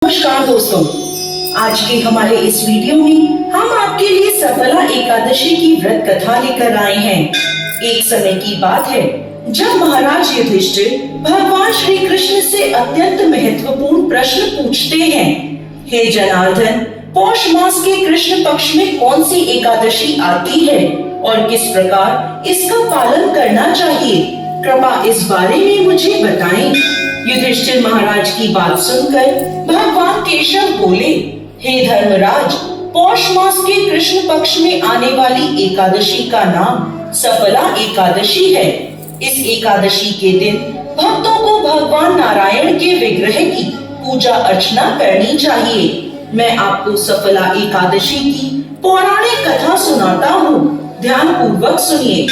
नमस्कार दोस्तों, आज के हमारे इस वीडियो में हम आपके लिए सफला एकादशी की व्रत कथा लेकर आए हैं। एक समय की बात है जब महाराज युधिष्ठिर भगवान श्री कृष्ण से अत्यंत महत्वपूर्ण प्रश्न पूछते हैं। हे जनार्दन, पौष मास के कृष्ण पक्ष में कौन सी एकादशी आती है और किस प्रकार इसका पालन करना चाहिए? कृपया इस बारे में मुझे बताएं। युधिष्ठिर महाराज की बात सुनकर भगवान केशव बोले, हे धर्मराज, पौष मास के कृष्ण पक्ष में आने वाली एकादशी का नाम सफला एकादशी है। इस एकादशी के दिन भक्तों को भगवान नारायण के विग्रह की पूजा अर्चना करनी चाहिए। मैं आपको सफला एकादशी की पौराणिक कथा सुनाता हूँ, ध्यान पूर्वक सुनिए।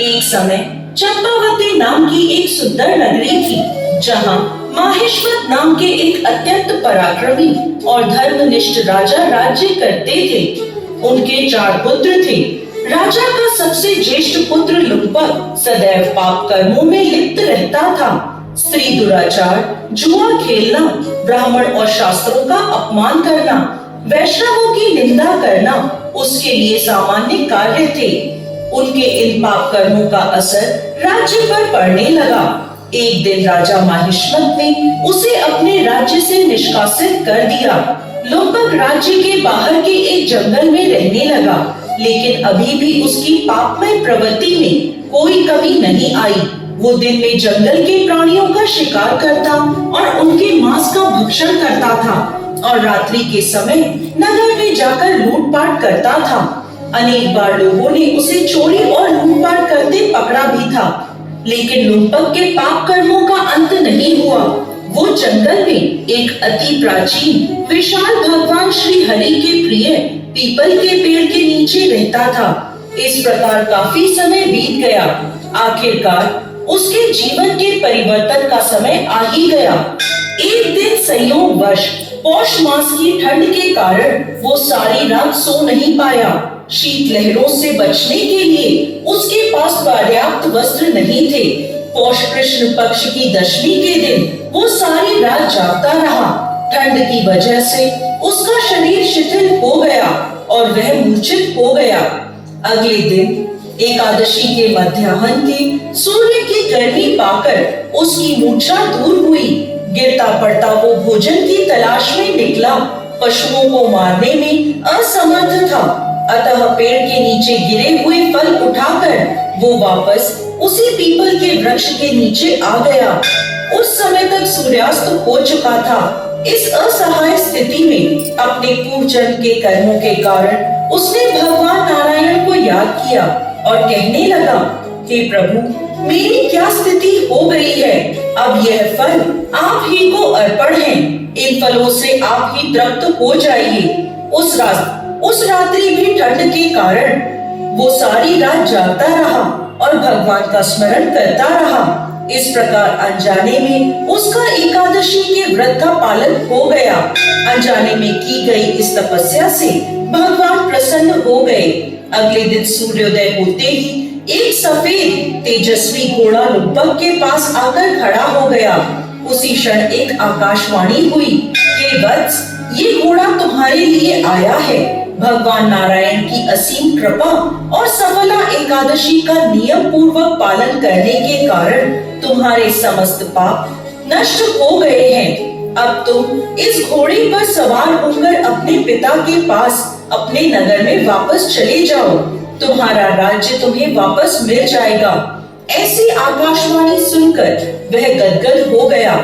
एक समय चंपावती नाम की एक सुंदर नगरी थी, जहाँ माहेश्वर नाम के एक अत्यंत पराक्रमी और धर्मनिष्ठ राजा राज्य करते थे। उनके 4 पुत्र थे। राजा का सबसे ज्येष्ठ पुत्र लुम्पक सदैव पाप कर्मों में लिप्त रहता था। स्त्री दुराचार, जुआ खेलना, ब्राह्मण और शास्त्रों का अपमान करना, वैष्णवों की निंदा करना उसके लिए सामान्य कार्य थे। उनके इन पाप कर्मों का असर राज्य पर पड़ने लगा। एक दिन राजा माहिष्मत ने उसे अपने राज्य से निष्कासित कर दिया। लुम्पक राज्य के बाहर के एक जंगल में रहने लगा, लेकिन अभी भी उसकी पापमय प्रवृत्ति में कोई कमी नहीं आई। वो दिन में जंगल के प्राणियों का शिकार करता और उनके मांस का भक्षण करता था, और रात्रि के समय नगर में जाकर लूटपाट करता था। अनेक बार लोगों ने उसे चोरी और लूटपाट करते पकड़ा भी था, लेकिन लुम्पक के पाप कर्मों का अंत नहीं हुआ। वो जंगल में एक अति प्राचीन विशाल भगवान श्री हरि के प्रिय पीपल के पेड़ के नीचे रहता था। इस प्रकार काफी समय बीत गया। आखिरकार उसके जीवन के परिवर्तन का समय आ ही गया। एक दिन संयोगवश पौष मास की ठंड के कारण वो सारी रात सो नहीं पाया। शीत लहरों से बचने के लिए उसके पास पर्याप्त वस्त्र नहीं थे। पौष कृष्ण पक्ष की दशमी के दिन वो सारी रात जागता रहा। ठंड की वजह से उसका शरीर शिथिल हो गया और वह मूर्छित हो गया। अगले दिन एकादशी के मध्याह्न के सूर्य की गर्मी पाकर उसकी मूर्छा दूर हुई। गिरता पड़ता वो भोजन की तलाश में निकला। पशुओं को मारने में असमर्थ था, अतः पेड़ के नीचे गिरे हुए फल उठाकर वो वापस उसी पीपल के वृक्ष के नीचे आ गया। उस समय तक सूर्यास्त हो चुका था। इस असहाय स्थिति में अपने पूर्व जन्म के कर्मों के कारण उसने भगवान नारायण को याद किया और कहने लगा, हे प्रभु, मेरी क्या स्थिति हो गई है? अब यह फल आप ही को अर्पण है। इन फलों से आप ही तृप्त हो जाइए। उस रात्रि भी ठंड के कारण वो सारी रात जागता रहा और भगवान का स्मरण करता रहा। इस प्रकार अनजाने में उसका एकादशी के व्रत का पालन हो गया। अनजाने में की गई इस तपस्या से भगवान प्रसन्न हो गए। अगले दिन सूर्योदय होते ही एक सफेद तेजस्वी घोड़ा लुम्पक के पास आकर खड़ा हो गया। उसी क्षण एक आकाशवाणी हुई, हे वत्स, ये घोड़ा तुम्हारे लिए आया है। भगवान नारायण की असीम कृपा और सफला एकादशी का नियम पूर्वक पालन करने के कारण तुम्हारे समस्त पाप नष्ट हो गए हैं। अब तुम इस घोड़े पर सवार होकर अपने पिता के पास अपने नगर में वापस चले जाओ। तुम्हारा राज्य तुम्हें वापस मिल जाएगा। ऐसी आकाशवाणी सुनकर वह गदगद हो गया।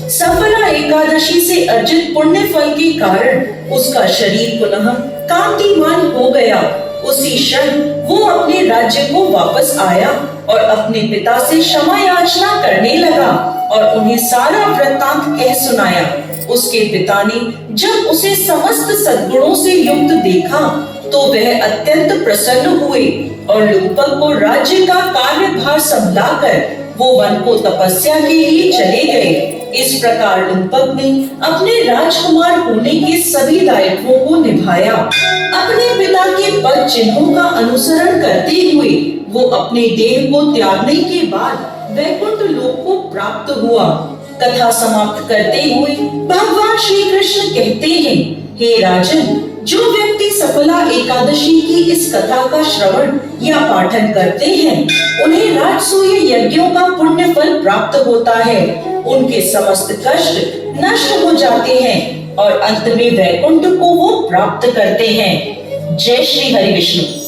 सफला एकादशी से अर्जित पुण्य फल के कारण उसका शरीर पुनः कांतिमान हो गया। उसी क्षण वो अपने राज्य को वापस आया और अपने पिता से क्षमा याचना करने लगा और उन्हें सारा वृत्तांत कह सुनाया। उसके पिता ने जब उसे समस्त सद्गुणों से युक्त देखा तो वह अत्यंत प्रसन्न हुए और लुम्पक को राज्य का कार्यभार संभालकर वो वन को तपस्या के लिए चले गए। इस प्रकार लुम्पक ने अपने राजकुमार होने के सभी दायित्वों को निभाया। अपने पिता के पद चिन्हों का अनुसरण करते हुए वो अपने देह को त्यागने के बाद वैकुंठ लोक को प्राप्त हुआ। कथा समाप्त करते हुए भगवान श्री कृष्ण कहते हैं, हे राजन, जो व्यक्ति सफला एकादशी की इस कथा का श्रवण या पाठन करते हैं, उन्हें राजसूय यज्ञों का पुण्य फल प्राप्त होता है। उनके समस्त कष्ट नष्ट हो जाते हैं और अंत में वैकुंठ को वो प्राप्त करते हैं। जय श्री हरि विष्णु।